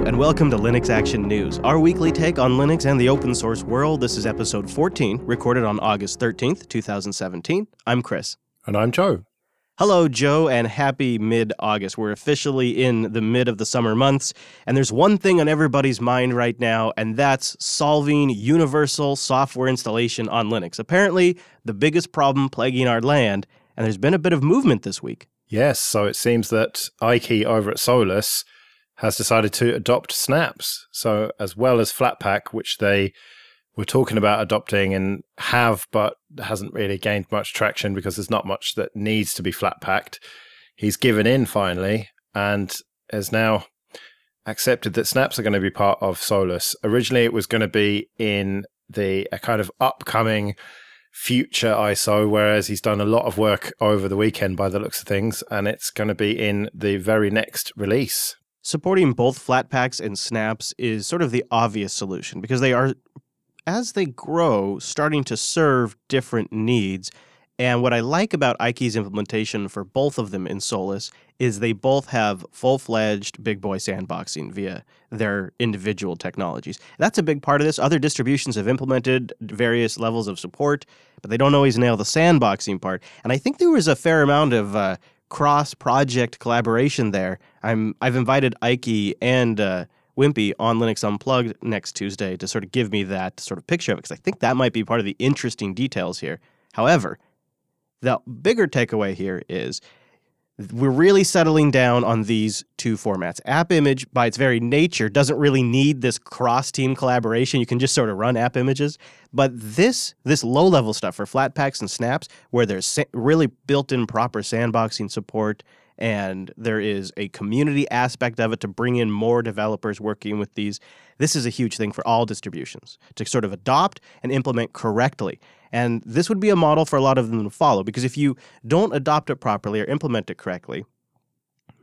and welcome to Linux Action News, our weekly take on Linux and the open source world. This is episode 14, recorded on August 13th, 2017. I'm Chris. And I'm Joe. Hello, Joe, and happy mid-August. We're officially in the mid of the summer months, and there's one thing on everybody's mind right now, and that's solving universal software installation on Linux. Apparently, the biggest problem plaguing our land, and there's been a bit of movement this week. Yes, so it seems that Ike over at Solus has decided to adopt snaps. So as well as Flatpak, which they were talking about adopting and have, but hasn't really gained much traction because there's not much that needs to be flat-packed, he's given in finally and has now accepted that snaps are going to be part of Solus. Originally, it was going to be in a kind of upcoming future ISO, whereas he's done a lot of work over the weekend by the looks of things, and it's going to be in the very next release. Supporting both Flatpaks and snaps is sort of the obvious solution because they are, as they grow, starting to serve different needs. And what I like about Ike's implementation for both of them in Solus is they both have full-fledged big boy sandboxing via their individual technologies. That's a big part of this. Other distributions have implemented various levels of support, but they don't always nail the sandboxing part. And I think there was a fair amount of cross-project collaboration there. I've invited Ike and Wimpy on Linux Unplugged next Tuesday to sort of give me that sort of picture of it, because I think that might be part of the interesting details here. However, the bigger takeaway here is we're really settling down on these two formats. App Image, by its very nature, doesn't really need this cross-team collaboration. You can just sort of run app images. But this low-level stuff for Flatpaks and snaps, where there's really built-in proper sandboxing support, and there is a community aspect of it to bring in more developers working with these. This is a huge thing for all distributions, to sort of adopt and implement correctly. And this would be a model for a lot of them to follow, because if you don't adopt it properly or implement it correctly,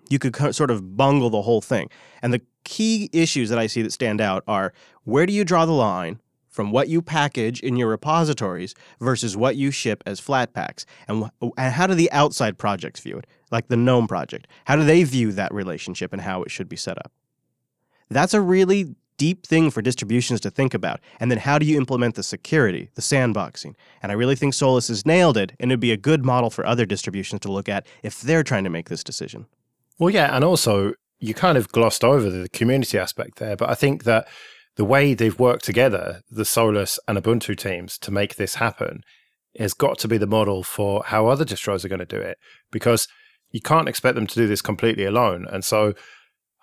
you could sort of bungle the whole thing. And the key issues that I see that stand out are, where do you draw the line from what you package in your repositories versus what you ship as Flatpaks? And how do the outside projects view it, like the GNOME project? How do they view that relationship and how it should be set up? That's a really deep thing for distributions to think about. And then how do you implement the security, the sandboxing? And I really think Solus has nailed it, and it'd be a good model for other distributions to look at if they're trying to make this decision. Well, yeah, and also you kind of glossed over the community aspect there, but I think that the way they've worked together, the Solus and Ubuntu teams, to make this happen has got to be the model for how other distros are going to do it, because you can't expect them to do this completely alone. And so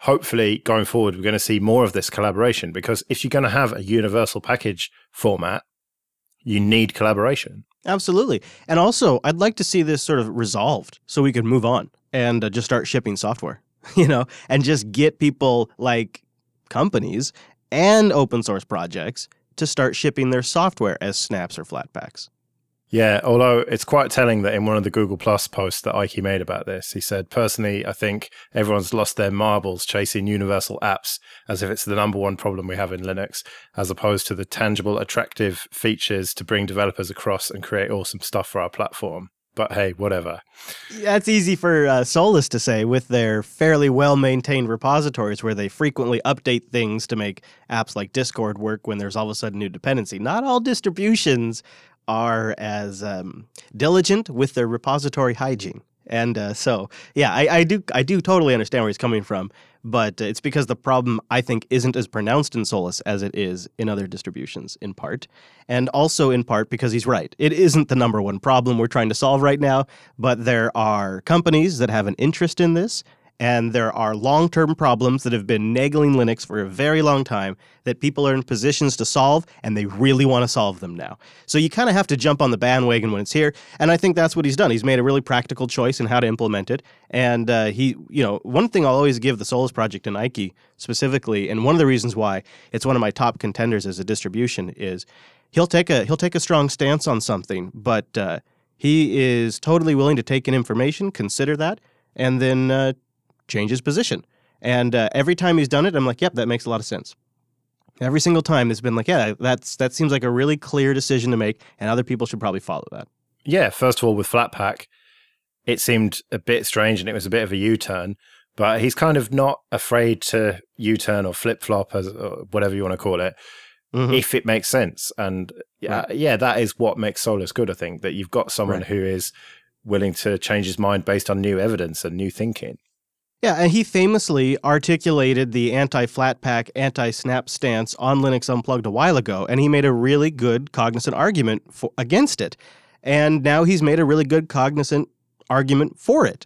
hopefully going forward, we're going to see more of this collaboration, because if you're going to have a universal package format, you need collaboration. Absolutely. And also, I'd like to see this sort of resolved so we can move on and just start shipping software, and just get people like companies and open source projects to start shipping their software as snaps or Flatpaks. Yeah, although it's quite telling that in one of the Google Plus posts that Ike made about this, he said, personally, I think everyone's lost their marbles chasing universal apps as if it's the #1 problem we have in Linux, as opposed to the tangible, attractive features to bring developers across and create awesome stuff for our platform. But hey, whatever. That's easy for Solus to say with their fairly well-maintained repositories where they frequently update things to make apps like Discord work when there's all of a sudden new dependency. Not all distributions are as diligent with their repository hygiene. And so, yeah, I do totally understand where he's coming from, but it's because the problem, I think, isn't as pronounced in Solus as it is in other distributions, in part. And also in part because he's right. It isn't the #1 problem we're trying to solve right now, but there are companies that have an interest in this, and there are long-term problems that have been nagging Linux for a very long time that people are in positions to solve, and they really want to solve them now. So you kind of have to jump on the bandwagon when it's here, and I think that's what he's done. He's made a really practical choice in how to implement it, and one thing I'll always give the Solus project and Ike specifically, and one of the reasons why it's one of my top contenders as a distribution is he'll take a strong stance on something, but he is totally willing to take in information, consider that, and then change his position. And every time he's done it, I'm like, yep, that makes a lot of sense. Every single time it's been like, yeah, that seems like a really clear decision to make, and other people should probably follow that. Yeah, first of all, with Flatpak, it seemed a bit strange and it was a bit of a U-turn. But he's kind of not afraid to U-turn or flip-flop, or whatever you want to call it, if it makes sense. And yeah, that is what makes Solus good, I think, that you've got someone who is willing to change his mind based on new evidence and new thinking. Yeah, and he famously articulated the anti-Flatpak, anti-Snap stance on Linux Unplugged a while ago, and he made a really good cognizant argument against it. And now he's made a really good cognizant argument for it.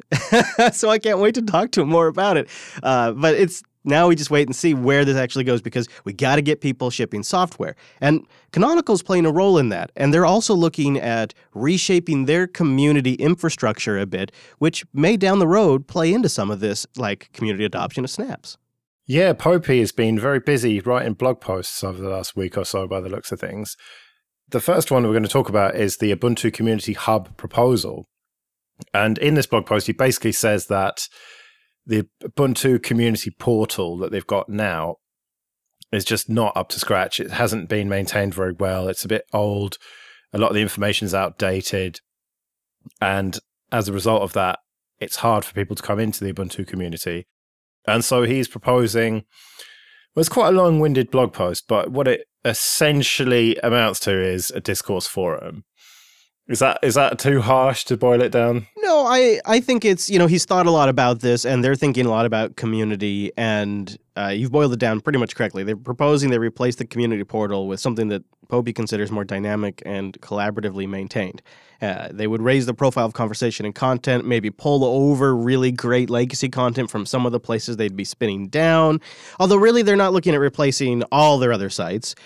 So I can't wait to talk to him more about it. But now we just wait and see where this actually goes, because we got to get people shipping software. And Canonical's playing a role in that. And they're also looking at reshaping their community infrastructure a bit, which may down the road play into some of this, like community adoption of snaps. Yeah, Popey has been very busy writing blog posts over the last week or so by the looks of things. The first one we're going to talk about is the Ubuntu Community Hub proposal. And in this blog post, he basically says that the Ubuntu community portal that they've got now is just not up to scratch. It hasn't been maintained very well. It's a bit old. A lot of the information is outdated. And as a result of that, it's hard for people to come into the Ubuntu community. And so he's proposing, well, it's quite a long-winded blog post, but what it essentially amounts to is a discourse forum. Is that too harsh to boil it down? No, I think it's, he's thought a lot about this, and they're thinking a lot about community, and you've boiled it down pretty much correctly. They're proposing they replace the community portal with something that Popey considers more dynamic and collaboratively maintained. They would raise the profile of conversation and content, maybe pull over really great legacy content from some of the places they'd be spinning down, although really they're not looking at replacing all their other sites.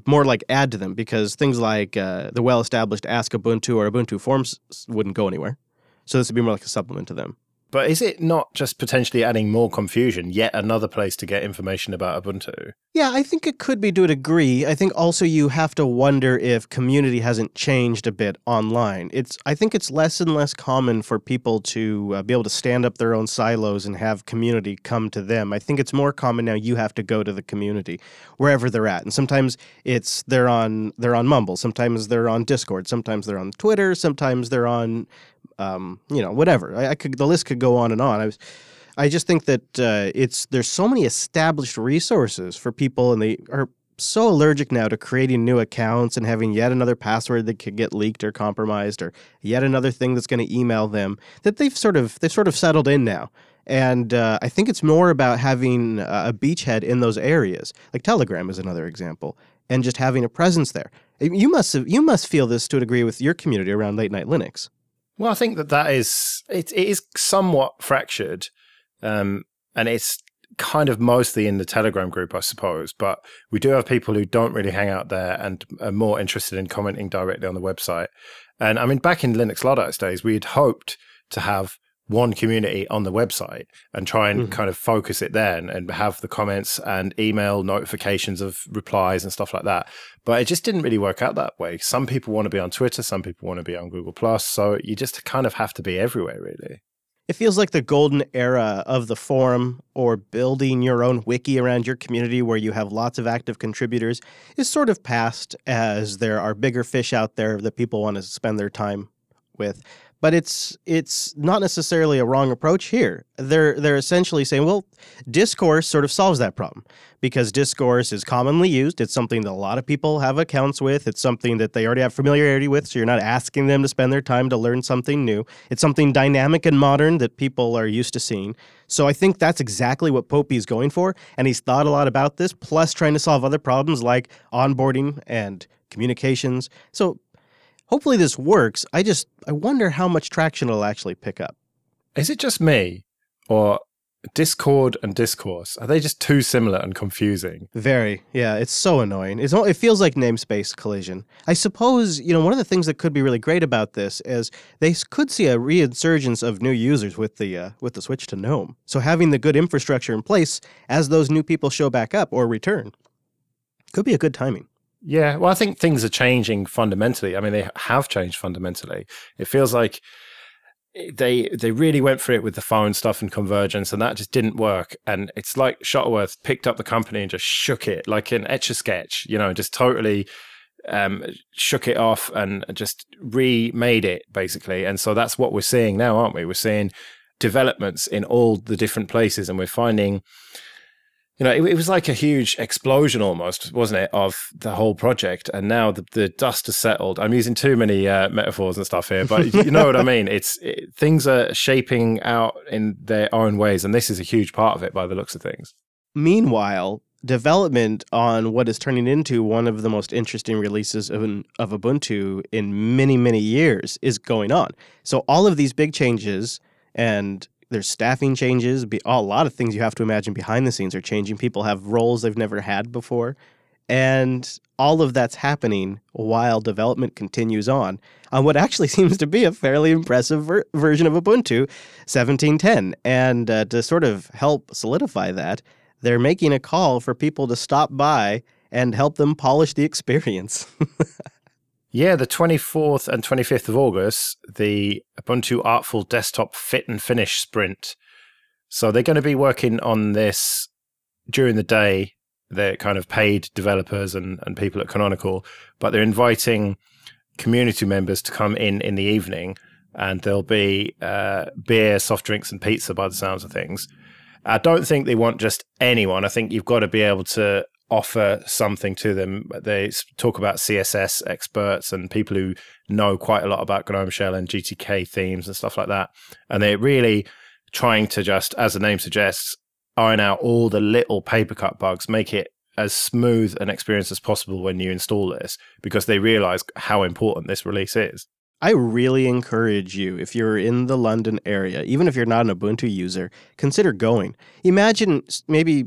More like add to them, because things like the well-established Ask Ubuntu or Ubuntu forums wouldn't go anywhere. So this would be more like a supplement to them. But is it not just potentially adding more confusion, yet another place to get information about Ubuntu? Yeah, I think it could be to a degree. I think also you have to wonder if community hasn't changed a bit online. I think it's less and less common for people to be able to stand up their own silos and have community come to them. I think it's more common now you have to go to the community wherever they're at. And sometimes they're on Mumble, sometimes they're on Discord, sometimes they're on Twitter, sometimes they're on whatever. The list could go on and on. I just think that there's so many established resources for people, and they are so allergic now to creating new accounts and having yet another password that could get leaked or compromised, or yet another thing that's going to email them, that they've sort of settled in now. And I think it's more about having a beachhead in those areas. Like Telegram is another example, and just having a presence there. You must feel this to a degree with your community around Late Night Linux. Well, I think that it is somewhat fractured, and it's kind of mostly in the Telegram group, I suppose. But we do have people who don't really hang out there and are more interested in commenting directly on the website. And I mean, back in Linux Luddites days, we had hoped to have one community on the website and try and kind of focus it there and have the comments and email notifications of replies and stuff like that. But it just didn't really work out that way. Some people want to be on Twitter, some people want to be on Google+, so you just kind of have to be everywhere, really. It feels like the golden era of the forum, or building your own wiki around your community where you have lots of active contributors, is sort of past, as there are bigger fish out there that people want to spend their time with. But it's not necessarily a wrong approach here. They're essentially saying, well, discourse sort of solves that problem, because discourse is commonly used. It's something that a lot of people have accounts with. It's something that they already have familiarity with, so you're not asking them to spend their time to learn something new. It's something dynamic and modern that people are used to seeing. So I think that's exactly what Popey's going for, and he's thought a lot about this, plus trying to solve other problems like onboarding and communications. So hopefully this works. I wonder how much traction it'll actually pick up. Is it just me, or Discord and Discourse, are they just too similar and confusing? Very. Yeah, it's so annoying. It feels like namespace collision. I suppose, one of the things that could be really great about this is they could see a resurgence of new users with the switch to GNOME. So having the good infrastructure in place as those new people show back up or return could be a good timing. Yeah, well, I think things are changing fundamentally. I mean, they have changed fundamentally. It feels like they really went for it with the phone stuff and convergence, and that just didn't work. And it's like Shuttleworth picked up the company and just shook it like an Etch-a-Sketch, just totally shook it off and just remade it, basically. And so that's what we're seeing now, aren't we? We're seeing developments in all the different places, and we're finding, it was like a huge explosion almost, wasn't it, of the whole project. And now the dust has settled. I'm using too many metaphors and stuff here, but you know what I mean? Things are shaping out in their own ways, and this is a huge part of it by the looks of things. Meanwhile, development on what is turning into one of the most interesting releases of Ubuntu in many, many years is going on. So all of these big changes, and there's staffing changes, a lot of things you have to imagine behind the scenes are changing. People have roles they've never had before. And all of that's happening while development continues on what actually seems to be a fairly impressive version of Ubuntu 17.10. And to sort of help solidify that, they're making a call for people to stop by and help them polish the experience. Yeah, the 24th and 25th of August, the Ubuntu Artful Desktop Fit and Finish Sprint. So they're going to be working on this during the day. They're kind of paid developers and people at Canonical, but they're inviting community members to come in the evening, and there'll be beer, soft drinks, and pizza by the sounds of things. I don't think they want just anyone. I think you've got to be able to offer something to them. They talk about CSS experts and people who know quite a lot about GNOME Shell and GTK themes and stuff like that. And they're really trying to just, as the name suggests, iron out all the little paper cut bugs, make it as smooth an experience as possible when you install this, because they realize how important this release is. I really encourage you, if you're in the London area, even if you're not an Ubuntu user, consider going. Imagine maybe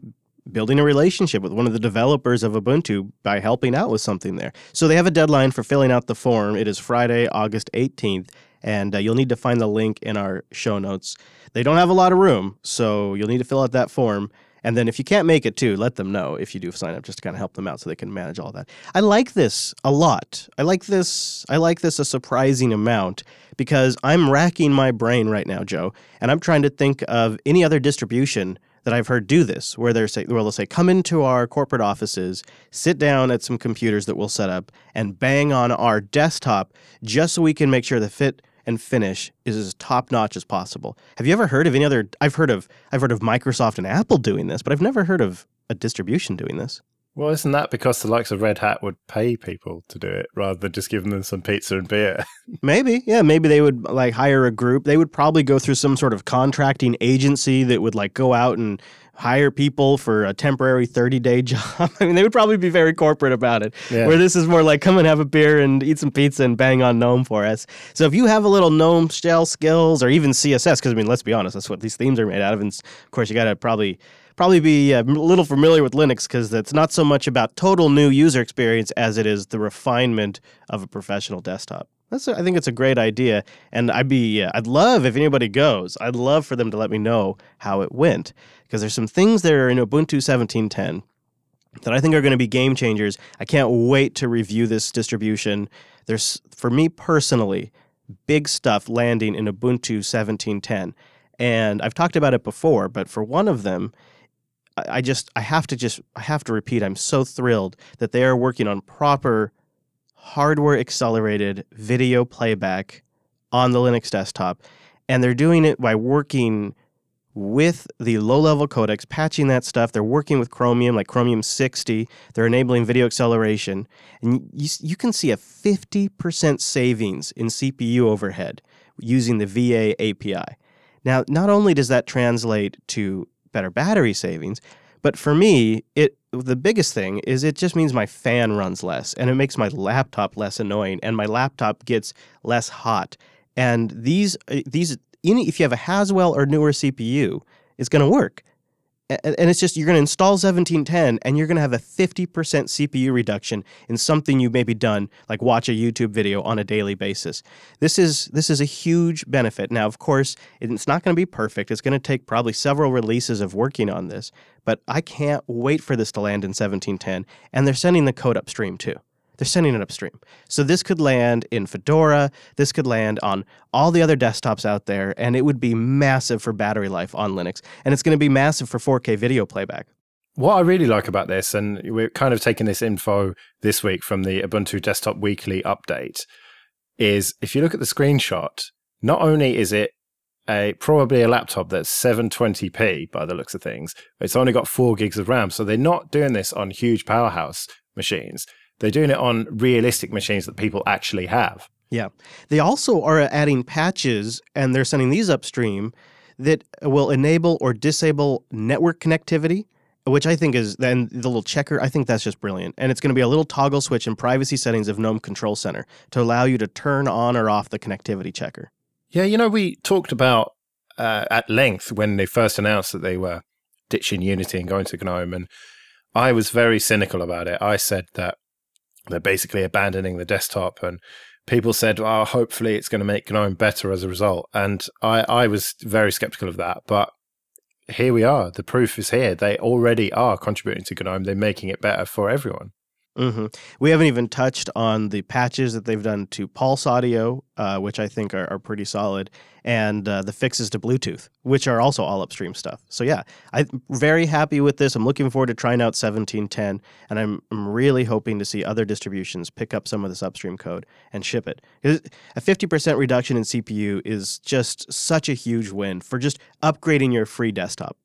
building a relationship with one of the developers of Ubuntu by helping out with something there. So they have a deadline for filling out the form. It is Friday, August 18th, and you'll need to find the link in our show notes. They don't have a lot of room, so you'll need to fill out that form. And then if you can't make it too, let them know if you do sign up, just to kind of help them out so they can manage all that. I like this a lot. I like this a surprising amount, because I'm racking my brain right now, Joe, and I'm trying to think of any other distribution that I've heard do this, where they'll say, come into our corporate offices, sit down at some computers that we'll set up, and bang on our desktop just so we can make sure the fit and finish is as top-notch as possible. Have you ever heard of any other? I've heard of Microsoft and Apple doing this, but I've never heard of a distribution doing this. Well, isn't that because the likes of Red Hat would pay people to do it rather than just giving them some pizza and beer? Maybe, yeah. Maybe they would hire a group. They would probably go through some sort of contracting agency that would go out and hire people for a temporary 30-day job. I mean, they would probably be very corporate about it, where this is more like, come and have a beer and eat some pizza and bang on GNOME for us. So if you have a little GNOME Shell skills, or even CSS, because, I mean, let's be honest, that's what these themes are made out of. And of course, you got to probably be a little familiar with Linux, because it's not so much about total new user experience as it is the refinement of a professional desktop. I think it's a great idea, and I'd love if anybody goes. I'd love for them to let me know how it went, because there's some things that are in Ubuntu 17.10 that I think are going to be game changers. I can't wait to review this distribution. There's, for me personally, big stuff landing in Ubuntu 17.10, and I've talked about it before, but for one of them, I have to repeat, I'm so thrilled that they are working on proper hardware-accelerated video playback on the Linux desktop, and they're doing it by working with the low-level codecs, patching that stuff. They're working with Chromium, like Chromium 60. They're enabling video acceleration, and you can see a 50% savings in CPU overhead using the VA API. Now, not only does that translate to better battery savings, but for me, the biggest thing is it just means my fan runs less, and it makes my laptop less annoying, and my laptop gets less hot. And these if you have a Haswell or newer CPU, it's going to work. And it's just, you're going to install 17.10, and you're going to have a 50% CPU reduction in something you've maybe done, like watch a YouTube video on a daily basis. This is a huge benefit. Now, of course, it's not going to be perfect. It's going to take probably several releases of working on this, but I can't wait for this to land in 17.10, and they're sending the code upstream too. They're sending it upstream. So this could land in Fedora, this could land on all the other desktops out there, and it would be massive for battery life on Linux. And it's going to be massive for 4K video playback. What I really like about this, and we're kind of taking this info this week from the Ubuntu Desktop Weekly update, is if you look at the screenshot, not only is it probably a laptop that's 720p by the looks of things. It's only got 4 gigs of RAM, so they're not doing this on huge powerhouse machines. They're doing it on realistic machines that people actually have. Yeah. They also are adding patches, and they're sending these upstream that will enable or disable network connectivity, which I think is, then the little checker, I think that's just brilliant. And it's going to be a little toggle switch in privacy settings of GNOME Control Center to allow you to turn on or off the connectivity checker. Yeah, you know, we talked about at length when they first announced that they were ditching Unity and going to GNOME, and I was very cynical about it. I said that they're basically abandoning the desktop, and people said, oh, hopefully it's going to make GNOME better as a result. And I was very skeptical of that, but here we are. The proof is here. They already are contributing to GNOME. They're making it better for everyone. Mm-hmm. We haven't even touched on the patches that they've done to Pulse Audio, which I think are pretty solid, and the fixes to Bluetooth, which are also all upstream stuff. So yeah, I'm very happy with this. I'm looking forward to trying out 17.10, and I'm really hoping to see other distributions pick up some of this upstream code and ship it. A 50% reduction in CPU is just such a huge win for just upgrading your free desktop.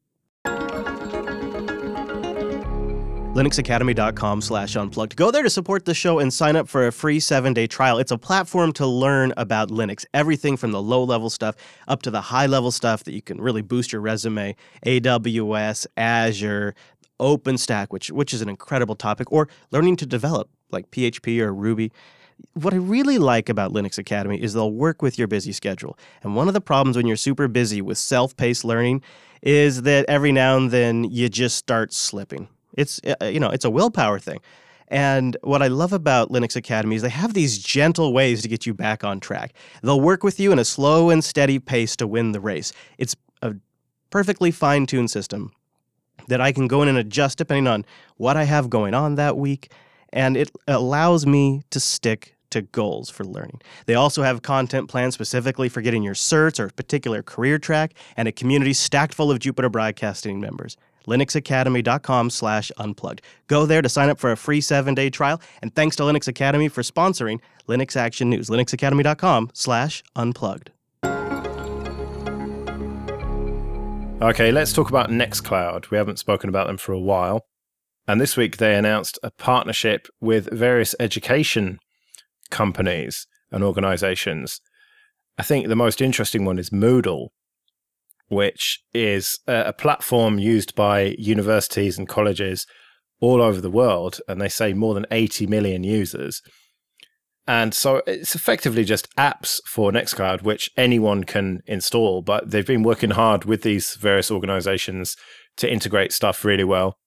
linuxacademy.com/unplugged. Go there to support the show and sign up for a free 7-day trial. It's a platform to learn about Linux, everything from the low-level stuff up to the high-level stuff that you can really boost your resume, AWS, Azure, OpenStack, which is an incredible topic, or learning to develop, like PHP or Ruby. What I really like about Linux Academy is they'll work with your busy schedule. And one of the problems when you're super busy with self-paced learning is that every now and then you just start slipping. It's a willpower thing. And what I love about Linux Academy is they have these gentle ways to get you back on track. They'll work with you in a slow and steady pace to win the race. It's a perfectly fine-tuned system that I can go in and adjust depending on what I have going on that week, and it allows me to stick to goals for learning. They also have content plans specifically for getting your certs or a particular career track, and a community stacked full of Jupiter Broadcasting members. linuxacademy.com/unplugged. Go there to sign up for a free 7-day trial, and thanks to Linux Academy for sponsoring Linux Action News. linuxacademy.com/unplugged. Okay, let's talk about Nextcloud. We haven't spoken about them for a while. And this week they announced a partnership with various education companies and organizations. I think the most interesting one is Moodle, which is a platform used by universities and colleges all over the world, and they say more than 80 million users. And so it's effectively just apps for Nextcloud, which anyone can install, but they've been working hard with these various organizations to integrate stuff really well.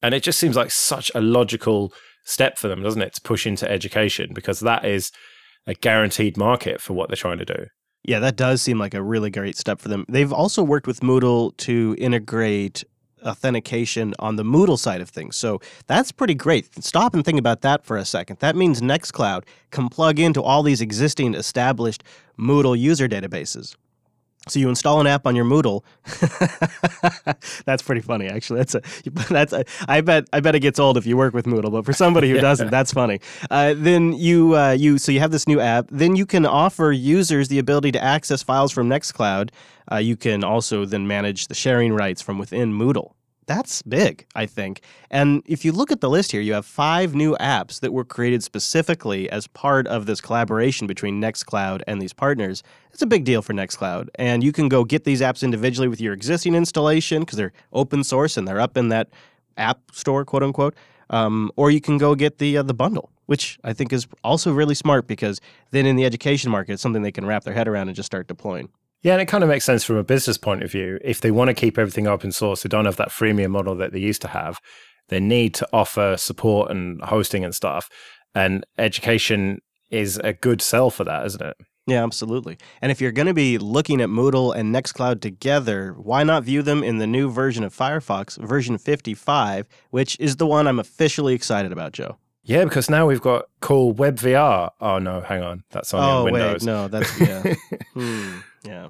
And it just seems like such a logical step for them, doesn't it, to push into education, because that is a guaranteed market for what they're trying to do. Yeah, that does seem like a really great step for them. They've also worked with Moodle to integrate authentication on the Moodle side of things. So that's pretty great. Stop and think about that for a second. That means Nextcloud can plug into all these existing established Moodle user databases. So you install an app on your Moodle. That's pretty funny, actually. I bet it gets old if you work with Moodle, but for somebody who doesn't, that's funny. Then you have this new app. Then you can offer users the ability to access files from Nextcloud. You can also then manage the sharing rights from within Moodle. That's big, I think. And if you look at the list here, you have 5 new apps that were created specifically as part of this collaboration between Nextcloud and these partners. It's a big deal for Nextcloud. And you can go get these apps individually with your existing installation because they're open source and they're up in that app store, quote unquote. Or you can go get the bundle, which I think is also really smart because then in the education market, it's something they can wrap their head around and just start deploying. Yeah, and it kind of makes sense from a business point of view. If they want to keep everything open source, they don't have that freemium model that they used to have. They need to offer support and hosting and stuff. And education is a good sell for that, isn't it? Yeah, absolutely. And if you're going to be looking at Moodle and Nextcloud together, why not view them in the new version of Firefox, version 55, which is the one I'm officially excited about, Joe? Yeah, because now we've got cool WebVR. Oh, no, hang on. That's only on Windows. Wait, no, that's, yeah. Yeah.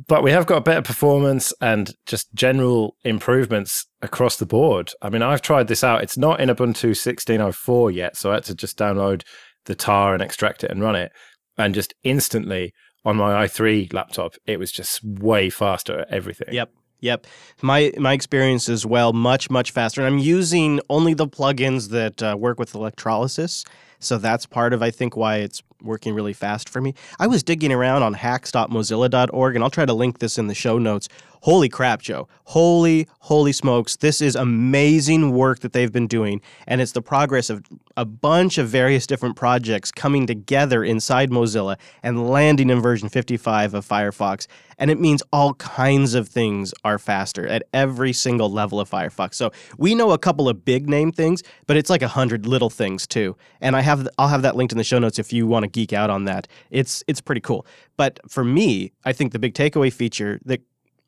But we have got better performance and just general improvements across the board. I mean, I've tried this out. It's not in Ubuntu 16.04 yet, so I had to just download the tar and extract it and run it. And just instantly, on my i3 laptop, it was just way faster at everything. Yep. My experience as well, much faster. And I'm using only the plugins that work with electrolysis. So that's part of, I think, why it's working really fast for me. I was digging around on hacks.mozilla.org, and I'll try to link this in the show notes. Holy crap, Joe. Holy smokes. This is amazing work that they've been doing, and it's the progress of a bunch of various different projects coming together inside Mozilla and landing in version 55 of Firefox. And it means all kinds of things are faster at every single level of Firefox. So we know a couple of big name things, but it's like 100 little things too. And I'll have that linked in the show notes if you want to geek out on that. It's pretty cool. But for me, I think the big takeaway feature that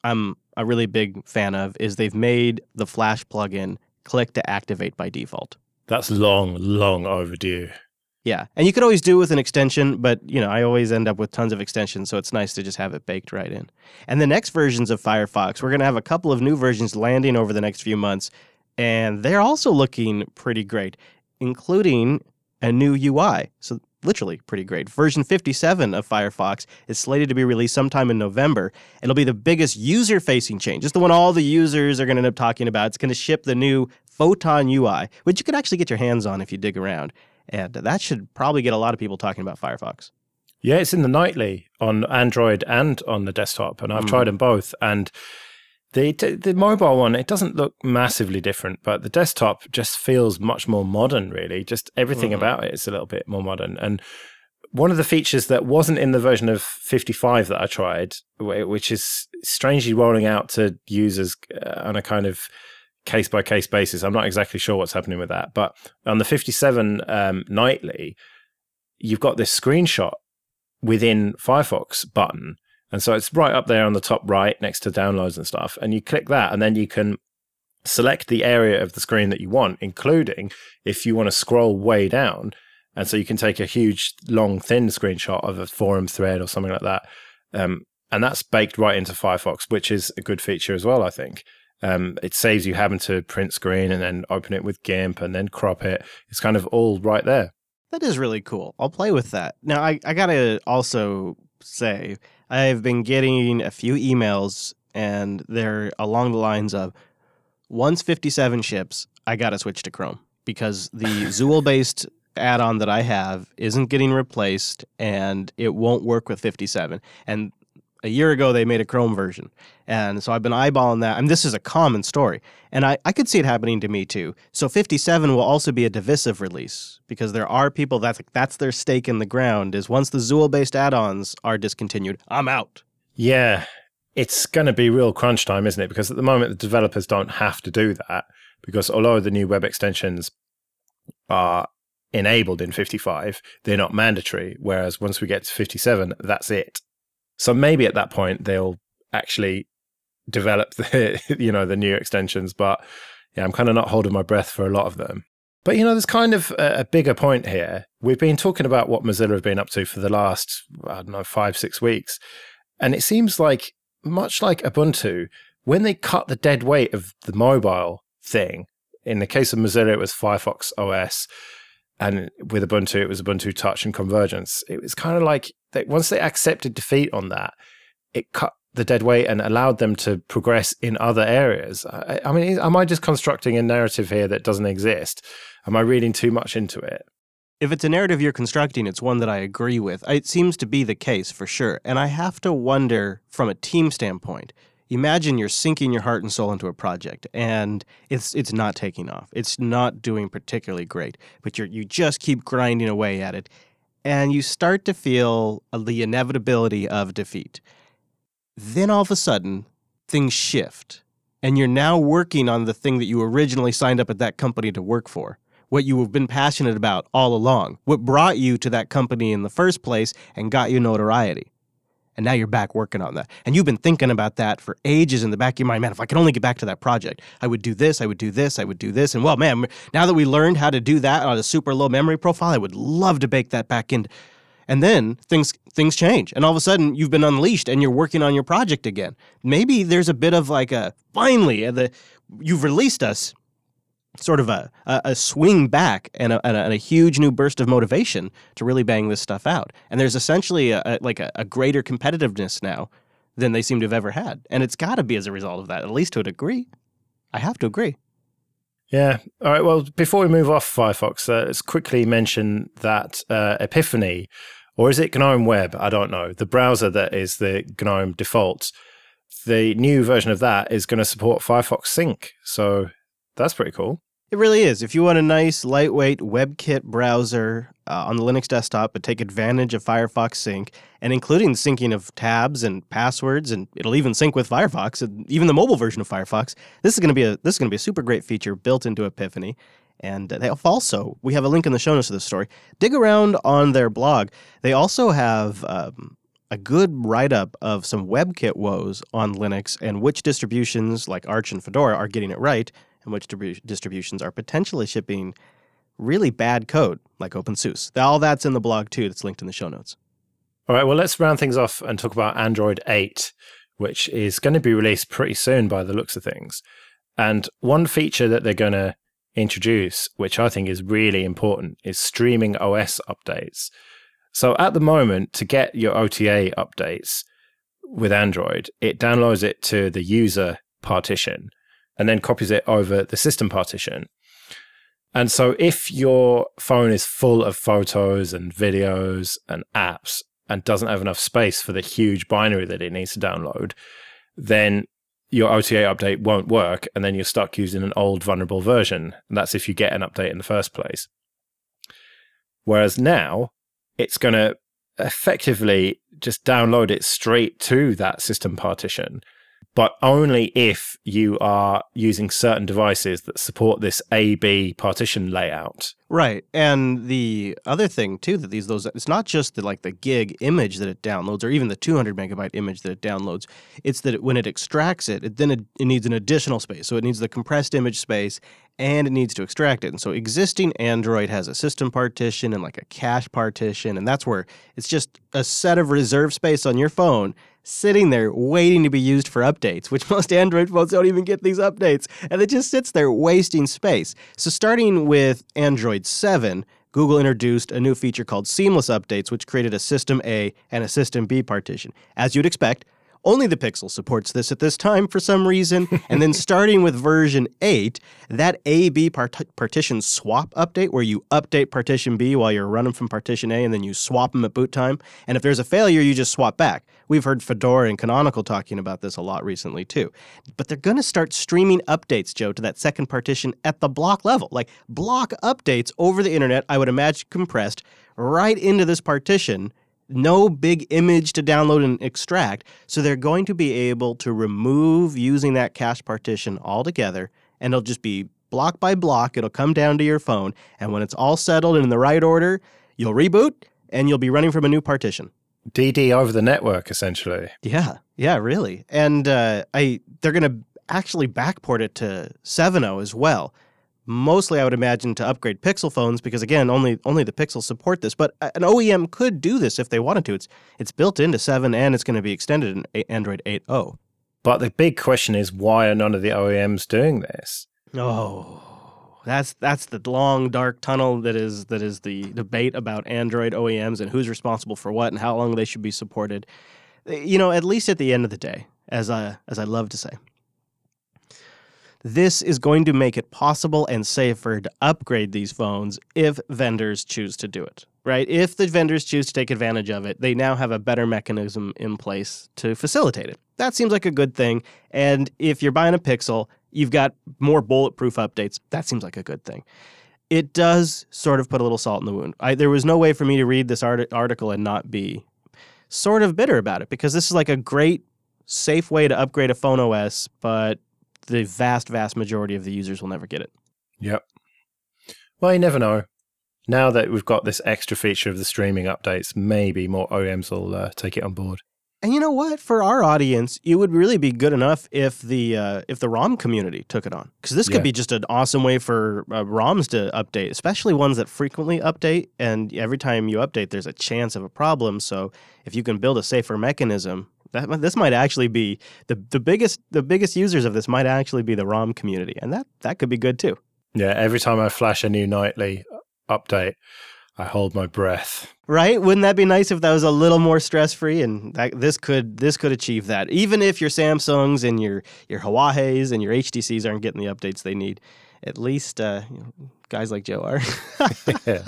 I'm a really big fan of is they've made the Flash plugin click to activate by default. That's long overdue. Yeah, and you could always do it with an extension, but I always end up with tons of extensions, so it's nice to just have it baked right in. And the next versions of Firefox, we're going to have a couple of new versions landing over the next few months, and they're also looking pretty great, including a new UI. So literally pretty great. Version 57 of Firefox is slated to be released sometime in November. It'll be the biggest user-facing change. It's the one all the users are going to end up talking about. It's going to ship the new Photon UI, which you could actually get your hands on if you dig around. And that should probably get a lot of people talking about Firefox. Yeah, it's in the nightly on Android and on the desktop, and I've tried them both. And the mobile one, it doesn't look massively different, but the desktop just feels much more modern, really. Just everything about it is a little bit more modern. And one of the features that wasn't in the version of 55 that I tried, which is strangely rolling out to users on a kind of case-by-case basis. I'm not exactly sure what's happening with that. But on the 57 nightly, you've got this screenshot within Firefox button. And so it's right up there on the top right next to downloads and stuff. And you click that, and then you can select the area of the screen that you want, including if you want to scroll way down. And so you can take a huge, long, thin screenshot of a forum thread or something like that. And that's baked right into Firefox, which is a good feature as well, I think. It saves you having to print screen and then open it with GIMP and then crop it. It's kind of all right there. That is really cool. I'll play with that. Now, I got to also say, I've been getting a few emails, and they're along the lines of, once 57 ships, I got to switch to Chrome, because the Zool-based add-on that I have isn't getting replaced, and it won't work with 57. And a year ago, they made a Chrome version. And so I've been eyeballing that. And this is a common story. And I could see it happening to me, too. So 57 will also be a divisive release, because there are people that's their stake in the ground, is once the Zool-based add-ons are discontinued, I'm out. Yeah, it's going to be real crunch time, isn't it? Because at the moment, the developers don't have to do that, because although the new web extensions are enabled in 55, they're not mandatory. Whereas once we get to 57, that's it. So maybe at that point they'll actually develop the the new extensions, but yeah, I'm kind of not holding my breath for a lot of them. But there's kind of a bigger point here. We've been talking about what Mozilla have been up to for the last, 5-6 weeks, and it seems like, much like Ubuntu, when they cut the dead weight of the mobile thing, in the case of Mozilla it was Firefox OS, and with Ubuntu it was Ubuntu Touch and Convergence. It was kind of like once they accepted defeat on that, it cut the dead weight and allowed them to progress in other areas. I mean, am I just constructing a narrative here that doesn't exist? Am I reading too much into it? If it's a narrative you're constructing, it's one that I agree with. It seems to be the case, for sure. And I have to wonder, from a team standpoint, imagine you're sinking your heart and soul into a project, and it's not taking off. It's not doing particularly great, but you just keep grinding away at it, and you start to feel the inevitability of defeat. Then all of a sudden, things shift, and you're now working on the thing that you originally signed up at that company to work for, what you have been passionate about all along, what brought you to that company in the first place and got you notoriety. And now you're back working on that. And you've been thinking about that for ages in the back of your mind. Man, if I could only get back to that project, I would do this, I would do this, I would do this. And well, man, now that we learned how to do that on a super low memory profile, I would love to bake that back in. And then things change. And all of a sudden, you've been unleashed and you're working on your project again. Maybe there's a bit of like a, finally, you've released us. sort of a swing back and a huge new burst of motivation to really bang this stuff out. And there's essentially a greater competitiveness now than they seem to have ever had. And it's got to be as a result of that, at least to a degree. I have to agree. Yeah. All right. Well, before we move off Firefox, let's quickly mention that Epiphany, or is it GNOME Web? I don't know. The browser that is the GNOME default, the new version of that is going to support Firefox Sync. So that's pretty cool. It really is. If you want a nice, lightweight WebKit browser on the Linux desktop, but take advantage of Firefox Sync, and including syncing of tabs and passwords, and it'll even sync with Firefox, and even the mobile version of Firefox, this is going to be a super great feature built into Epiphany. And they also, we have a link in the show notes of this story. Dig around on their blog. They also have a good write-up of some WebKit woes on Linux and which distributions like Arch and Fedora are getting it right, and which distributions are potentially shipping really bad code, like OpenSUSE. All that's in the blog, too. That's linked in the show notes. All right, well, let's round things off and talk about Android 8, which is going to be released pretty soon by the looks of things. And one feature that they're going to introduce, which I think is really important, is streaming OS updates. So at the moment, to get your OTA updates with Android, it downloads it to the user partition and then copies it over the system partition. And so if your phone is full of photos and videos and apps and doesn't have enough space for the huge binary that it needs to download, then your OTA update won't work, and then you're stuck using an old vulnerable version. And that's if you get an update in the first place. Whereas now, it's going to effectively just download it straight to that system partition, but only if you are using certain devices that support this A-B partition layout. Right. And the other thing, too, that it's not just the gig image that it downloads or even the 200 megabyte image that it downloads. It's that when it extracts it, it needs an additional space. So it needs the compressed image space and it needs to extract it. And so existing Android has a system partition and like a cache partition. And that's where it's just a set of reserve space on your phone sitting there waiting to be used for updates, which most Android phones don't even get these updates. And it just sits there wasting space. So starting with Android 7, Google introduced a new feature called Seamless Updates, which created a System A and a System B partition. As you'd expect, only the Pixel supports this at this time for some reason. And then starting with version 8, that A-B partition swap update, where you update partition B while you're running from partition A, and then you swap them at boot time. And if there's a failure, you just swap back. We've heard Fedora and Canonical talking about this a lot recently, too. But they're going to start streaming updates, Joe, to that second partition at the block level. Like block updates over the internet, I would imagine compressed right into this partition. No big image to download and extract. So they're going to be able to remove using that cache partition altogether, and it'll just be block by block. It'll come down to your phone, and when it's all settled and in the right order, you'll reboot, and you'll be running from a new partition. DD over the network, essentially. Yeah, really. And they're going to actually backport it to 7.0 as well. Mostly, I would imagine, to upgrade Pixel phones because, again, only the Pixel support this. But an OEM could do this if they wanted to. It's built into 7, and it's going to be extended in Android 8.0. But the big question is, why are none of the OEMs doing this? Oh, that's the long, dark tunnel that is the debate about Android OEMs and who's responsible for what and how long they should be supported. You know, at least at the end of the day, as I love to say. This is going to make it possible and safer to upgrade these phones if vendors choose to do it, right? If the vendors choose to take advantage of it, they now have a better mechanism in place to facilitate it. That seems like a good thing. And if you're buying a Pixel, you've got more bulletproof updates. That seems like a good thing. It does sort of put a little salt in the wound. There was no way for me to read this article and not be sort of bitter about it, because this is like a great, safe way to upgrade a phone OS, but the vast, vast majority of the users will never get it. Yep. Well, you never know. Now that we've got this extra feature of the streaming updates, maybe more OEMs will take it on board. And you know what? For our audience, it would really be good enough if the ROM community took it on. Because this could be just an awesome way for ROMs to update, especially ones that frequently update. And every time you update, there's a chance of a problem. So if you can build a safer mechanism, this might actually be the biggest users of this might actually be the ROM community, and that could be good too. Yeah, every time I flash a new nightly update, I hold my breath. Right? Wouldn't that be nice if that was a little more stress-free? And this could achieve that. Even if your Samsungs and your Huawei's and your HTCs aren't getting the updates they need, at least guys like Joe are. Yeah.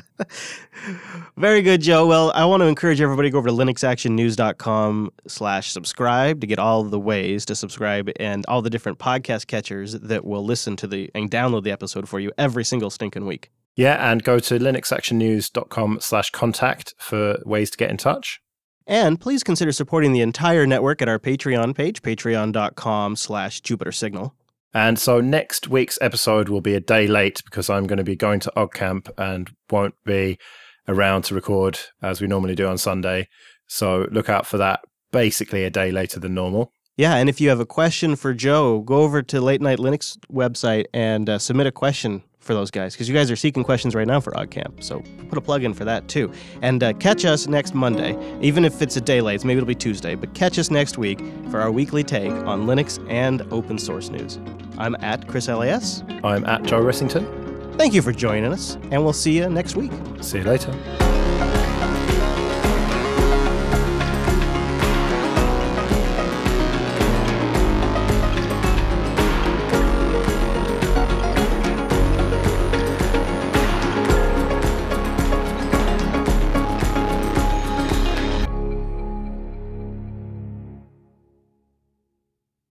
Very good, Joe. Well, I want to encourage everybody to go over to linuxactionnews.com/subscribe to get all the ways to subscribe and all the different podcast catchers that will listen to and download the episode for you every single stinking week. Yeah, and go to linuxactionnews.com/contact for ways to get in touch. And please consider supporting the entire network at our Patreon page, patreon.com/JupiterSignal. And so next week's episode will be a day late because I'm going to be going to OggCamp and won't be around to record as we normally do on Sunday. So look out for that, basically a day later than normal. Yeah, and if you have a question for Joe, go over to Late Night Linux website and submit a question for those guys, because you guys are seeking questions right now for OggCamp, so put a plug in for that too. And catch us next Monday, even if it's a day late, maybe it'll be Tuesday, but catch us next week for our weekly take on Linux and open source news. I'm at Chris LAS. I'm at Joe Ressington. Thank you for joining us, and we'll see you next week. See you later.